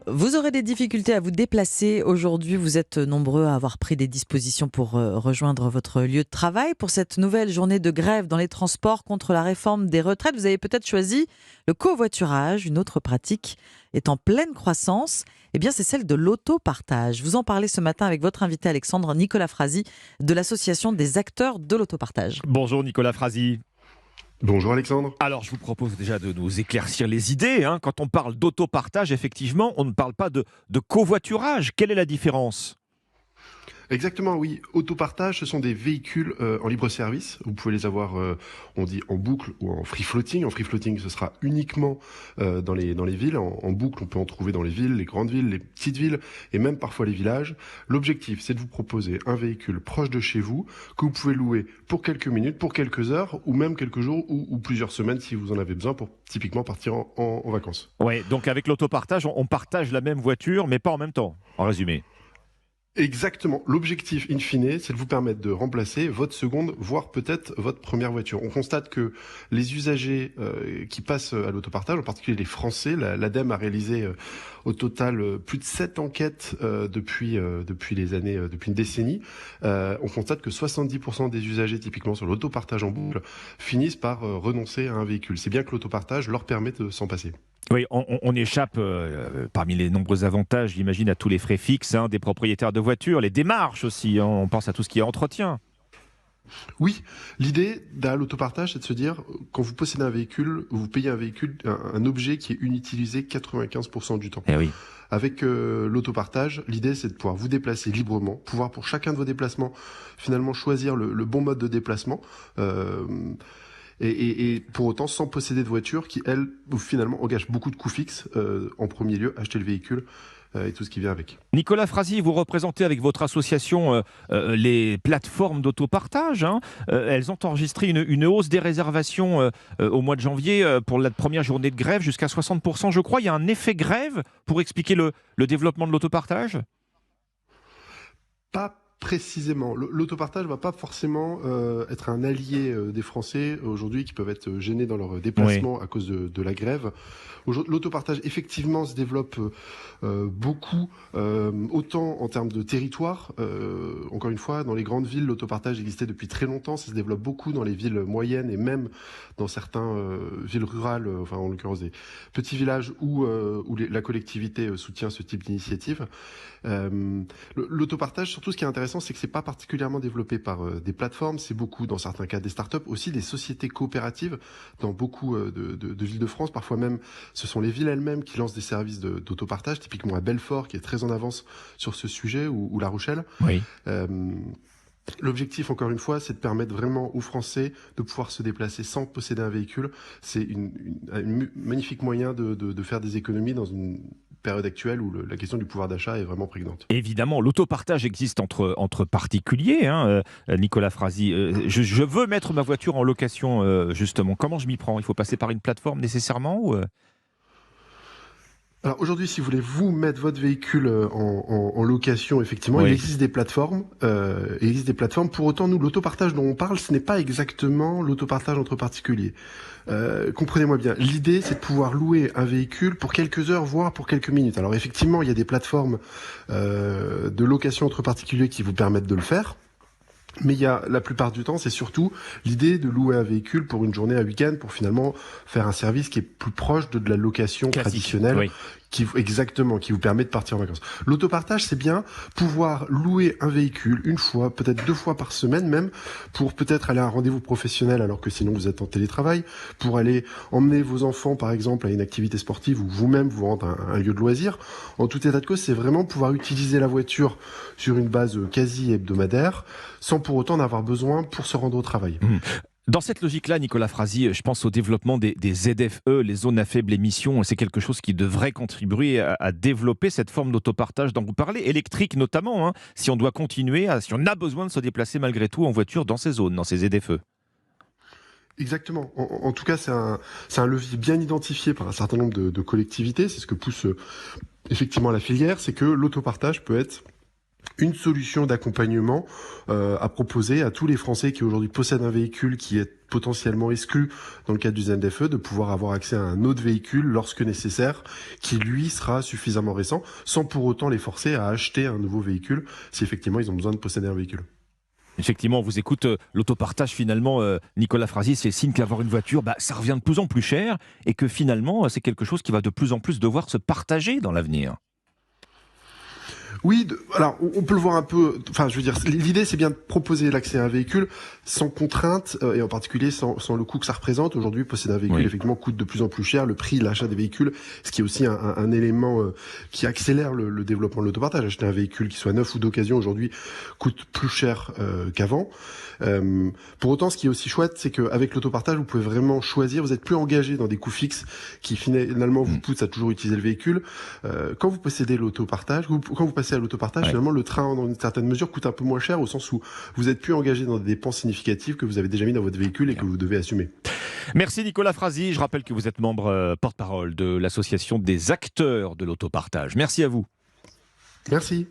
Vous aurez des difficultés à vous déplacer aujourd'hui. Vous êtes nombreux à avoir pris des dispositions pour rejoindre votre lieu de travail. Pour cette nouvelle journée de grève dans les transports contre la réforme des retraites, vous avez peut-être choisi le covoiturage. Une autre pratique est en pleine croissance. Eh bien, c'est celle de l'autopartage. Vous en parlez ce matin avec votre invité Alexandre Nicolas Frasi de l'Association des acteurs de l'autopartage. Bonjour Nicolas Frasi. Bonjour Alexandre. Alors je vous propose déjà de nous éclaircir les idées. Quand on parle d'autopartage, effectivement, on ne parle pas de covoiturage. Quelle est la différence ? Exactement, oui. Autopartage, ce sont des véhicules en libre service. Vous pouvez les avoir, on dit en boucle ou en free floating. En free floating, ce sera uniquement dans les villes. En boucle, on peut en trouver dans les villes, les grandes villes, les petites villes et même parfois les villages. L'objectif, c'est de vous proposer un véhicule proche de chez vous que vous pouvez louer pour quelques minutes, pour quelques heures ou même quelques jours ou plusieurs semaines si vous en avez besoin pour typiquement partir en vacances. Ouais, donc avec l'autopartage, on partage la même voiture, mais pas en même temps, en résumé. Exactement. L'objectif, in fine, c'est de vous permettre de remplacer votre seconde, voire peut-être votre première voiture. On constate que les usagers qui passent à l'autopartage, en particulier les Français, l'ADEME a réalisé au total plus de 7 enquêtes depuis une décennie. On constate que 70% des usagers, typiquement sur l'autopartage en boucle, finissent par renoncer à un véhicule. C'est bien que l'autopartage leur permet de s'en passer. Oui, on échappe, parmi les nombreux avantages, j'imagine, à tous les frais fixes des propriétaires de voitures, les démarches aussi, on pense à tout ce qui est entretien. Oui, l'idée de l'autopartage, c'est de se dire, quand vous possédez un véhicule, vous payez un véhicule, un objet qui est inutilisé 95% du temps. Eh oui. Avec l'autopartage, l'idée c'est de pouvoir vous déplacer librement, pouvoir pour chacun de vos déplacements, finalement choisir le bon mode de déplacement. Et pour autant sans posséder de voiture qui, elle, finalement engage beaucoup de coûts fixes. En premier lieu, acheter le véhicule et tout ce qui vient avec. Nicolas Frasi, vous représentez avec votre association les plateformes d'autopartage. Elles ont enregistré une hausse des réservations au mois de janvier pour la première journée de grève, jusqu'à 60%, je crois. Il y a un effet grève pour expliquer le développement de l'autopartage ? Pas précisément. L'autopartage ne va pas forcément être un allié des Français aujourd'hui qui peuvent être gênés dans leur déplacement à cause de la grève. L'autopartage, effectivement, se développe beaucoup, autant en termes de territoire. Encore une fois, dans les grandes villes, l'autopartage existait depuis très longtemps. Ça se développe beaucoup dans les villes moyennes et même dans certaines villes rurales, enfin en l'occurrence des petits villages où la collectivité soutient ce type d'initiative. L'autopartage, surtout, ce qui est intéressant, c'est que c'est pas particulièrement développé par des plateformes. C'est beaucoup, dans certains cas, des startups, aussi des sociétés coopératives dans beaucoup de villes de France. Parfois même, ce sont les villes elles-mêmes qui lancent des services d'autopartage, typiquement à Belfort, qui est très en avance sur ce sujet, ou La Rochelle. Oui. L'objectif, encore une fois, c'est de permettre vraiment aux Français de pouvoir se déplacer sans posséder un véhicule. C'est un magnifique moyen de faire des économies dans une période actuelle où la question du pouvoir d'achat est vraiment prégnante. Évidemment, l'autopartage existe entre particuliers. Nicolas Frasi, je veux mettre ma voiture en location, justement. Comment je m'y prends ? Il faut passer par une plateforme nécessairement ou Alors aujourd'hui, si vous voulez vous mettre votre véhicule en location, effectivement, Oui. il existe des plateformes. Pour autant, nous, l'autopartage dont on parle, ce n'est pas exactement l'autopartage entre particuliers. Comprenez-moi bien. L'idée, c'est de pouvoir louer un véhicule pour quelques heures, voire pour quelques minutes. Alors effectivement, il y a des plateformes de location entre particuliers qui vous permettent de le faire. Mais la plupart du temps, c'est surtout l'idée de louer un véhicule pour une journée, un week-end, pour finalement faire un service qui est plus proche de la location classique. traditionnelle, Oui. qui vous permet de partir en vacances. L'autopartage, c'est bien pouvoir louer un véhicule une fois, peut-être 2 fois par semaine même, pour peut-être aller à un rendez-vous professionnel alors que sinon vous êtes en télétravail, pour aller emmener vos enfants, par exemple, à une activité sportive ou vous-même vous rendre à un lieu de loisir. En tout état de cause, c'est vraiment pouvoir utiliser la voiture sur une base quasi hebdomadaire, sans pour autant en avoir besoin pour se rendre au travail. Dans cette logique-là, Nicolas Frasi, je pense au développement des ZFE, les zones à faible émission. C'est quelque chose qui devrait contribuer à développer cette forme d'autopartage dont vous parlez, électrique notamment, si on doit continuer, si on a besoin de se déplacer malgré tout en voiture dans ces zones, dans ces ZFE. Exactement. En tout cas, c'est un levier bien identifié par un certain nombre de collectivités. C'est ce que pousse effectivement la filière, c'est que l'autopartage peut être une solution d'accompagnement à proposer à tous les Français qui aujourd'hui possèdent un véhicule qui est potentiellement exclu dans le cadre du ZFE, de pouvoir avoir accès à un autre véhicule lorsque nécessaire, qui lui sera suffisamment récent, sans pour autant les forcer à acheter un nouveau véhicule si effectivement ils ont besoin de posséder un véhicule. Effectivement, on vous écoute, l'autopartage finalement, Nicolas Frazy, c'est le signe qu'avoir une voiture, ça revient de plus en plus cher et que finalement, c'est quelque chose qui va de plus en plus devoir se partager dans l'avenir. Oui, alors on peut le voir un peu. Enfin, je veux dire, l'idée c'est bien de proposer l'accès à un véhicule sans contrainte et en particulier sans le coût que ça représente. Aujourd'hui, posséder un véhicule effectivement coûte de plus en plus cher. Le prix, l'achat des véhicules, ce qui est aussi un élément qui accélère le développement de l'autopartage. Acheter un véhicule qui soit neuf ou d'occasion aujourd'hui coûte plus cher qu'avant. Pour autant, ce qui est aussi chouette, c'est qu'avec l'autopartage, vous pouvez vraiment choisir. Vous n'êtes plus engagé dans des coûts fixes qui finalement vous poussent à toujours utiliser le véhicule. Quand vous possédez l'autopartage, quand vous passez à l'autopartage, finalement, le train, dans une certaine mesure, coûte un peu moins cher au sens où vous êtes plus engagé dans des dépenses significatives que vous avez déjà mis dans votre véhicule et que vous devez assumer. Merci Nicolas Frazy. Je rappelle que vous êtes membre porte-parole de l'association des acteurs de l'autopartage. Merci à vous. Merci.